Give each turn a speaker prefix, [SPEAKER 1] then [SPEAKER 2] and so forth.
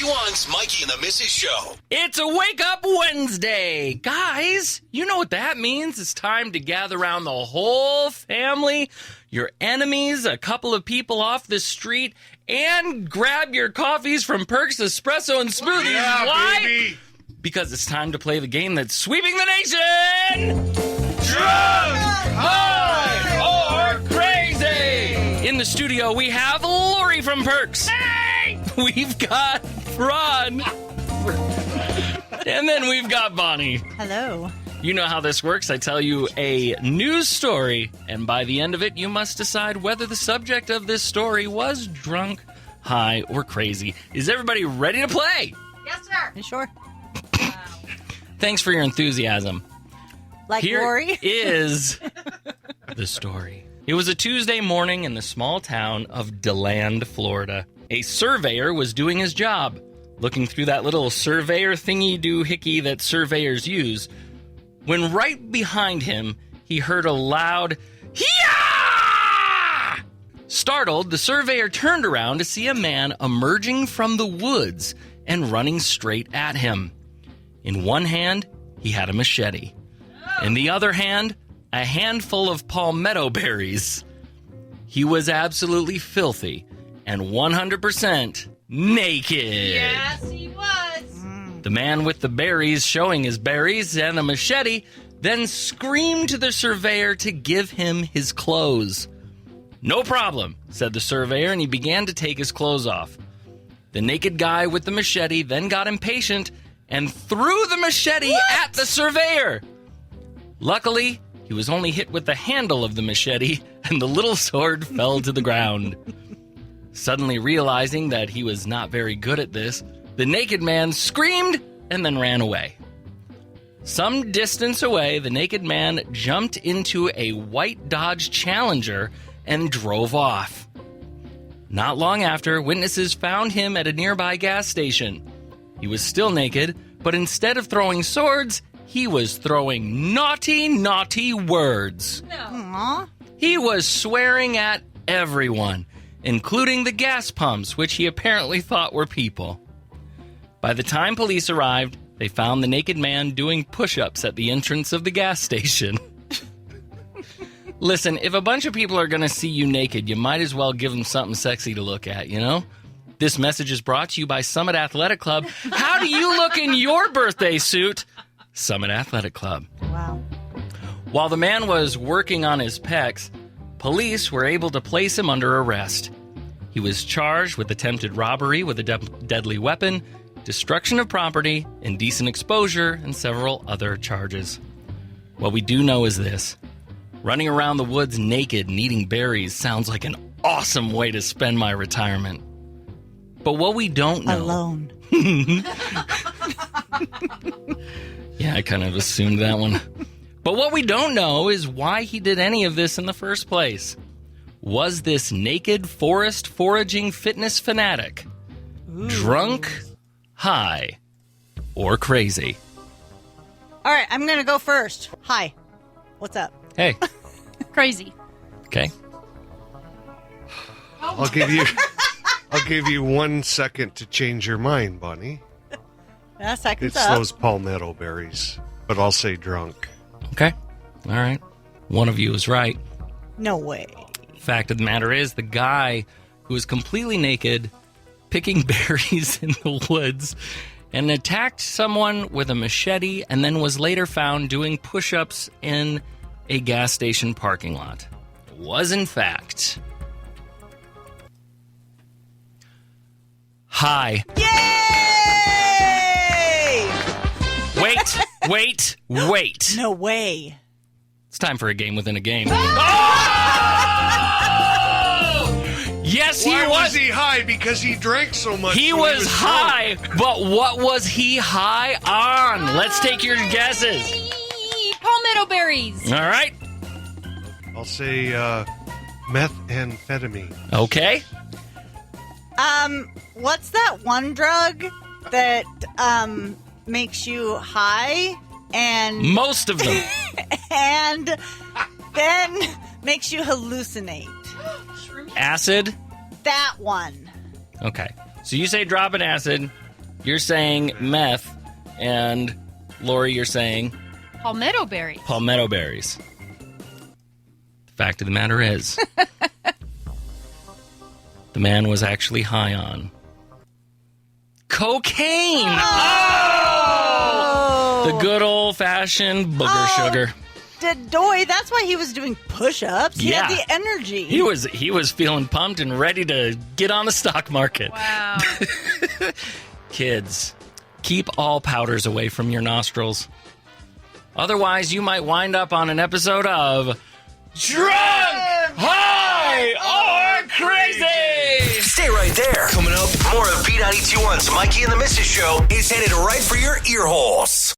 [SPEAKER 1] 91's Mikey and the Missus Show.
[SPEAKER 2] It's a Wake Up Wednesday. Guys, you know what that means. It's time to gather around the whole family, your enemies, a couple of people off the street, and grab your coffees from Perks Espresso and Smoothies.
[SPEAKER 3] Yeah,
[SPEAKER 2] Why?
[SPEAKER 3] baby.
[SPEAKER 2] Because it's time to play the game that's sweeping the nation. Drunk, high, or crazy. In the studio, we have Lori from Perks. Hey! We've got Ron. And then we've got Bonnie.
[SPEAKER 4] Hello.
[SPEAKER 2] You know how this works. I tell you a news story, and by the end of it, you must decide whether the subject of this story was drunk, high, or crazy. Is everybody ready to play?
[SPEAKER 4] Yes, sir. You sure?
[SPEAKER 2] Thanks for your enthusiasm.
[SPEAKER 4] Like
[SPEAKER 2] Here
[SPEAKER 4] Lori?
[SPEAKER 2] is the story. It was a Tuesday morning in the small town of DeLand, Florida. A surveyor was doing his job, looking through that little surveyor thingy-doo-hickey that surveyors use, when right behind him, he heard a loud, "Hee-yah!" Startled, the surveyor turned around to see a man emerging from the woods and running straight at him. In one hand, he had a machete. In the other hand, a handful of palmetto berries. He was absolutely filthy and 100% naked.
[SPEAKER 5] Yes, he was.
[SPEAKER 2] The man with the berries showing his berries and a machete then screamed to the surveyor to give him his clothes. "No problem," said the surveyor, and he began to take his clothes off. The naked guy with the machete then got impatient and threw the machete at the surveyor. Luckily, he was only hit with the handle of the machete, and the little sword fell to the ground. Suddenly realizing that he was not very good at this, the naked man screamed and then ran away. Some distance away, the naked man jumped into a white Dodge Challenger and drove off. Not long after, witnesses found him at a nearby gas station. He was still naked, but instead of throwing swords, he was throwing naughty, naughty words.
[SPEAKER 5] No.
[SPEAKER 4] Aw.
[SPEAKER 2] He was swearing at everyone, including the gas pumps, which he apparently thought were people. By the time police arrived, they found the naked man doing push-ups at the entrance of the gas station. Listen, if a bunch of people are going to see you naked, you might as well give them something sexy to look at, you know? This message is brought to you by Summit Athletic Club. How do you look in your birthday suit? Summit Athletic Club.
[SPEAKER 4] Wow.
[SPEAKER 2] While the man was working on his pecs, police were able to place him under arrest. He was charged with attempted robbery with a deadly weapon, destruction of property, indecent exposure, and several other charges. What we do know is this. Running around the woods naked and eating berries sounds like an awesome way to spend my retirement. But what we don't know...
[SPEAKER 4] Alone.
[SPEAKER 2] Yeah, I kind of assumed that one. But what we don't know is why he did any of this in the first place. Was this naked forest foraging fitness fanatic drunk, high, or crazy?
[SPEAKER 4] All right, I'm going to go first. Hi. What's up?
[SPEAKER 2] Hey.
[SPEAKER 5] Crazy.
[SPEAKER 2] Okay.
[SPEAKER 3] I'll give you 1 second to change your mind, Bonnie.
[SPEAKER 4] Seconds
[SPEAKER 3] It's
[SPEAKER 4] up.
[SPEAKER 3] those palmetto berries, but I'll say drunk.
[SPEAKER 2] Okay. All right. One of you is right.
[SPEAKER 4] No way.
[SPEAKER 2] Fact of the matter is, the guy who was completely naked, picking berries in the woods, and attacked someone with a machete, and then was later found doing push-ups in a gas station parking lot, was in fact high.
[SPEAKER 4] Yay!
[SPEAKER 2] Wait.
[SPEAKER 4] No way.
[SPEAKER 2] It's time for a game within a game. Yes, he
[SPEAKER 3] Why
[SPEAKER 2] was.
[SPEAKER 3] was he high? Because he drank so much.
[SPEAKER 2] He
[SPEAKER 3] when
[SPEAKER 2] was high,
[SPEAKER 3] drunk.
[SPEAKER 2] but what was he high on? Let's take your guesses.
[SPEAKER 5] Palmetto berries.
[SPEAKER 2] All right.
[SPEAKER 3] I'll say methamphetamine.
[SPEAKER 2] Okay.
[SPEAKER 4] What's that one drug that makes you high and
[SPEAKER 2] Most of them.
[SPEAKER 4] and then makes you hallucinate?
[SPEAKER 2] Acid.
[SPEAKER 4] That one.
[SPEAKER 2] Okay. So you say drop an acid. You're saying meth, and Lori, you're saying
[SPEAKER 5] Palmetto berries.
[SPEAKER 2] palmetto berries. The fact of the matter is, the man was actually high on cocaine.
[SPEAKER 4] Oh!
[SPEAKER 2] The good old-fashioned booger sugar.
[SPEAKER 4] That's why he was doing push-ups. He
[SPEAKER 2] Yeah.
[SPEAKER 4] had the energy.
[SPEAKER 2] He was feeling pumped and ready to get on the stock market.
[SPEAKER 5] Wow.
[SPEAKER 2] Kids, keep all powders away from your nostrils. Otherwise, you might wind up on an episode of Drunk, High, or Crazy!
[SPEAKER 1] Stay right there. Coming up, more of B92.1's Mikey and the Mrs. Show is headed right for your ear holes.